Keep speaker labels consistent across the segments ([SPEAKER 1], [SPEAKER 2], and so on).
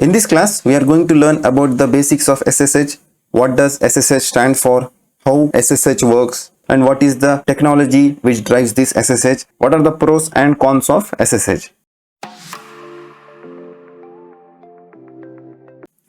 [SPEAKER 1] In this class, we are going to learn about the basics of SSH. What does SSH stand for? How SSH works? And what is the technology which drives this SSH? What are the pros and cons of SSH?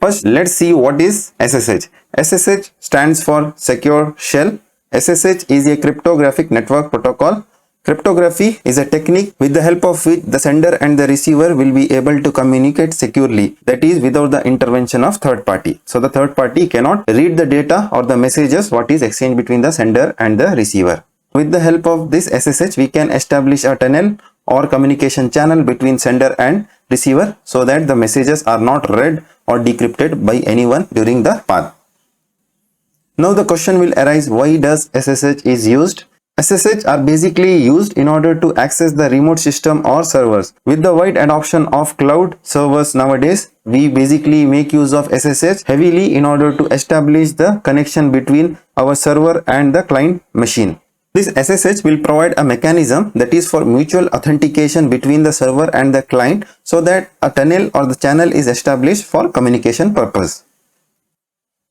[SPEAKER 1] First, let's see what is SSH. SSH stands for Secure Shell. SSH is a cryptographic network protocol. Cryptography is a technique with the help of which the sender and the receiver will be able to communicate securely, that is without the intervention of third party. So the third party cannot read the data or the messages what is exchanged between the sender and the receiver. With the help of this SSH, we can establish a tunnel or communication channel between sender and receiver so that the messages are not read or decrypted by anyone during the path. Now the question will arise, why does SSH is used? SSH are basically used in order to access the remote system or servers. With the wide adoption of cloud servers nowadays, we basically make use of SSH heavily in order to establish the connection between our server and the client machine. This SSH will provide a mechanism that is for mutual authentication between the server and the client so that a tunnel or the channel is established for communication purpose.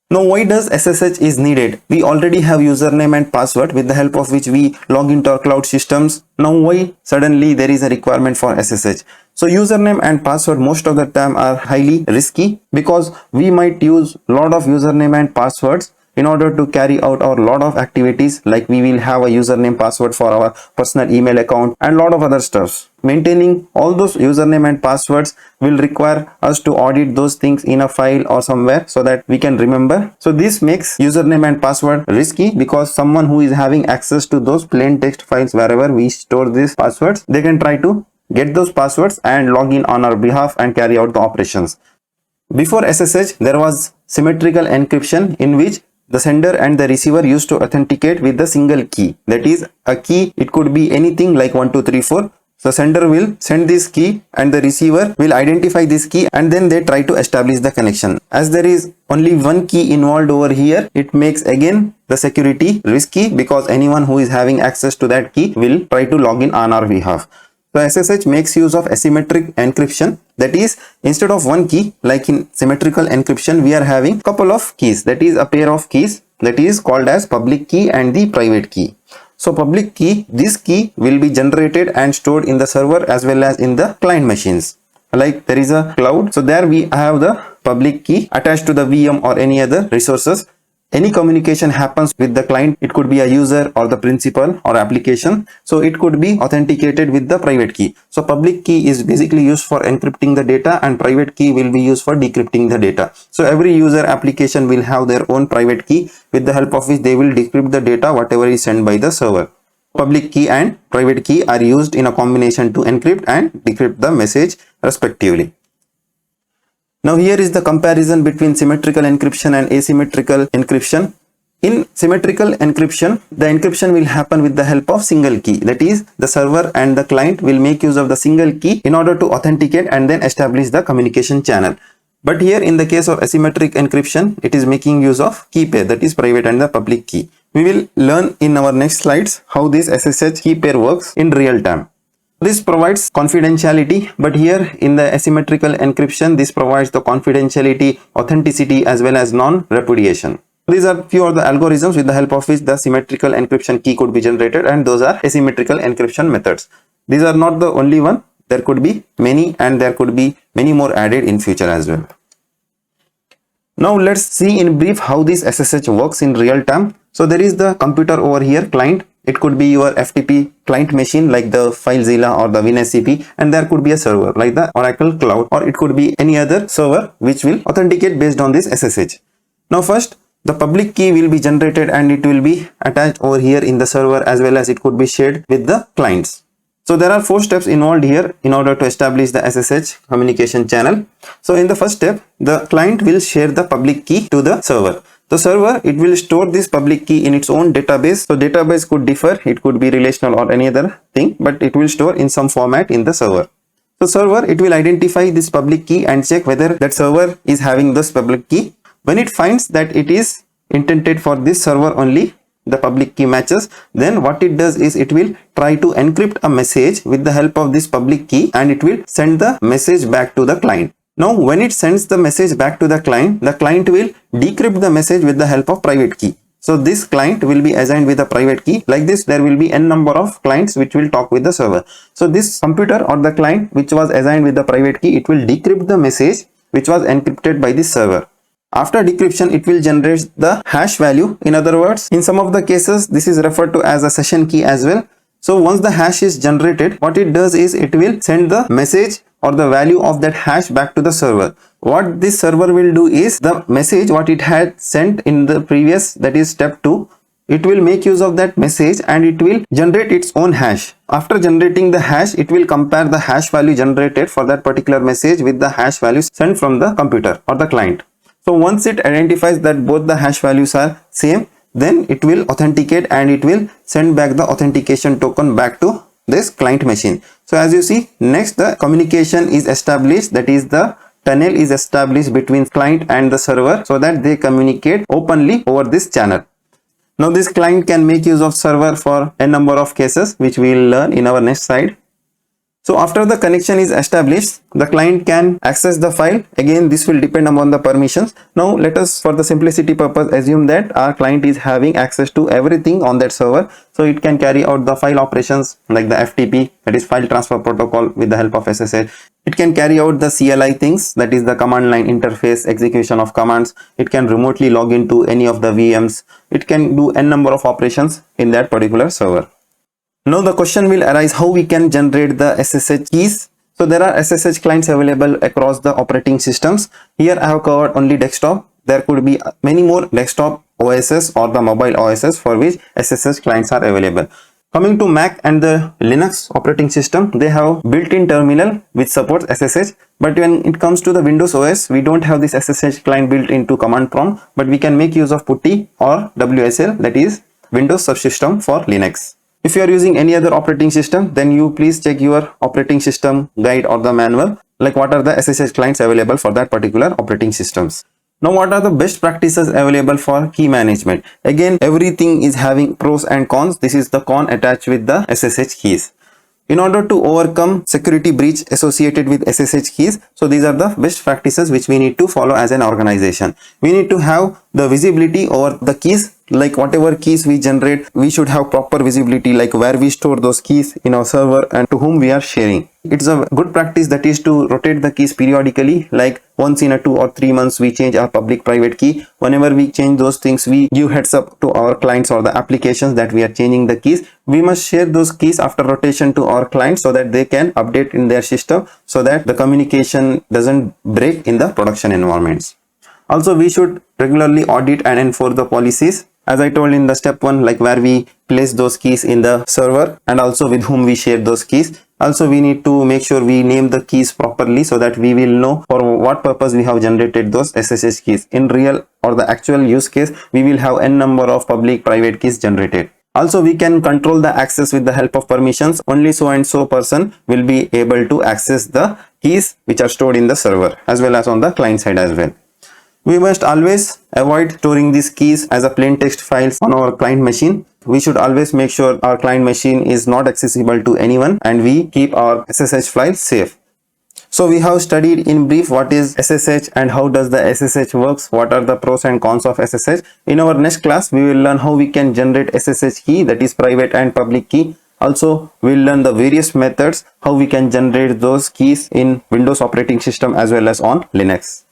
[SPEAKER 1] Now, why does SSH is needed? We already have username and password with the help of which we log into our cloud systems. Now, why suddenly there is a requirement for SSH? So, username and password most of the time are highly risky because we might use a lot of username and passwords in order to carry out our lot of activities, like we will have a username password for our personal email account and lot of other stuffs. Maintaining all those username and passwords will require us to audit those things in a file or somewhere so that we can remember. So this makes username and password risky because someone who is having access to those plain text files wherever we store these passwords, they can try to get those passwords and log in on our behalf and carry out the operations. Before SSH, there was symmetrical encryption in which the sender and the receiver used to authenticate with the single key. That is a key. It could be anything like 1, 2, 3, 4. The sender will send this key and the receiver will identify this key and then they try to establish the connection. As there is only one key involved over here, it makes again the security risky because anyone who is having access to that key will try to log in on our behalf. So SSH makes use of asymmetric encryption. That is, instead of one key, like in symmetrical encryption, we are having couple of keys. That is a pair of keys that is called as public key and the private key. So public key, this key will be generated and stored in the server as well as in the client machines. Like there is a cloud. So there we have the public key attached to the VM or any other resources. Any communication happens with the client, it could be a user or the principal or application. So it could be authenticated with the private key. So public key is basically used for encrypting the data and private key will be used for decrypting the data. So every user application will have their own private key with the help of which they will decrypt the data whatever is sent by the server. Public key and private key are used in a combination to encrypt and decrypt the message respectively. Now here is the comparison between symmetrical encryption and asymmetrical encryption. In symmetrical encryption, the encryption will happen with the help of single key. That is, the server and the client will make use of the single key in order to authenticate and then establish the communication channel. But here in the case of asymmetric encryption, it is making use of key pair, that is private and the public key. We will learn in our next slides how this SSH key pair works in real time. This provides confidentiality, but here in the asymmetrical encryption, this provides the confidentiality, authenticity as well as non-repudiation. These are few of the algorithms with the help of which the symmetrical encryption key could be generated, and those are asymmetrical encryption methods. These are not the only one. There could be many and there could be many more added in future as well. Now let's see in brief how this SSH works in real time. So there is the computer over here, client. It could be your FTP client machine like the FileZilla or the WinSCP, and there could be a server like the Oracle Cloud, or it could be any other server which will authenticate based on this SSH. Now first, the public key will be generated and it will be attached over here in the server as well as it could be shared with the clients. So there are 4 steps involved here in order to establish the SSH communication channel. So in the first step, the client will share the public key to the server. The server, it will store this public key in its own database. So database could differ, it could be relational or any other thing, but it will store in some format in the server. So server, it will identify this public key and check whether that server is having this public key. When it finds that it is intended for this server only, the public key matches, then what it does is it will try to encrypt a message with the help of this public key and it will send the message back to the client. Now when it sends the message back to the client will decrypt the message with the help of private key. So this client will be assigned with a private key. Like this, there will be n number of clients which will talk with the server. So this computer or the client which was assigned with the private key, it will decrypt the message which was encrypted by this server. After decryption, it will generate the hash value. In other words, in some of the cases, this is referred to as a session key as well. So once the hash is generated, what it does is it will send the message or the value of that hash back to the server. What this server will do is the message what it had sent in the previous, that is step 2, it will make use of that message and it will generate its own hash. After generating the hash, it will compare the hash value generated for that particular message with the hash values sent from the computer or the client. So once it identifies that both the hash values are same, then it will authenticate and it will send back the authentication token back to this client machine. So as you see, next the communication is established, that is the tunnel is established between client and the server so that they communicate openly over this channel. Now this client can make use of server for a number of cases which we will learn in our next slide. So after the connection is established, the client can access the file. Again, this will depend upon the permissions. Now let us, for the simplicity purpose, assume that our client is having access to everything on that server. So it can carry out the file operations like the FTP, that is file transfer protocol, with the help of SSH. It can carry out the CLI things, that is the command line interface, execution of commands. It can remotely log into any of the VMs. It can do n number of operations in that particular server. Now the question will arise how we can generate the SSH keys. So there are SSH clients available across the operating systems. Here I have covered only desktop. There could be many more desktop OSs or the mobile OSs for which SSH clients are available. Coming to Mac and the Linux operating system, they have built-in terminal which supports SSH. But when it comes to the Windows OS, we don't have this SSH client built into command prompt, but we can make use of PuTTY or WSL, that is Windows subsystem for Linux. If you are using any other operating system, then you please check your operating system guide or the manual, like what are the SSH clients available for that particular operating systems. Now what are the best practices available for key management? Again, everything is having pros and cons. This is the con attached with the SSH keys. In order to overcome security breach associated with SSH keys, so these are the best practices which we need to follow as an organization. We need to have the visibility over the keys, like whatever keys we generate, we should have proper visibility, like where we store those keys in our server and to whom we are sharing. It's a good practice, that is to rotate the keys periodically, like once in a 2 or 3 months we change our public private key. Whenever we change those things, we give heads up to our clients or the applications that we are changing the keys. We must share those keys after rotation to our clients so that they can update in their system, so that the communication doesn't break in the production environments. Also, we should regularly audit and enforce the policies, as I told in the step 1, like where we place those keys in the server and also with whom we share those keys. Also, we need to make sure we name the keys properly so that we will know for what purpose we have generated those SSH keys. In real or the actual use case, we will have n number of public private keys generated. Also, we can control the access with the help of permissions. Only so and so person will be able to access the keys which are stored in the server, as well as on the client side as well. We must always avoid storing these keys as a plain text files on our client machine. We should always make sure our client machine is not accessible to anyone and we keep our SSH files safe. So we have studied in brief what is SSH and how does the SSH works, what are the pros and cons of SSH. In our next class, we will learn how we can generate SSH key, that is private and public key. Also, we'll learn the various methods how we can generate those keys in Windows operating system as well as on Linux.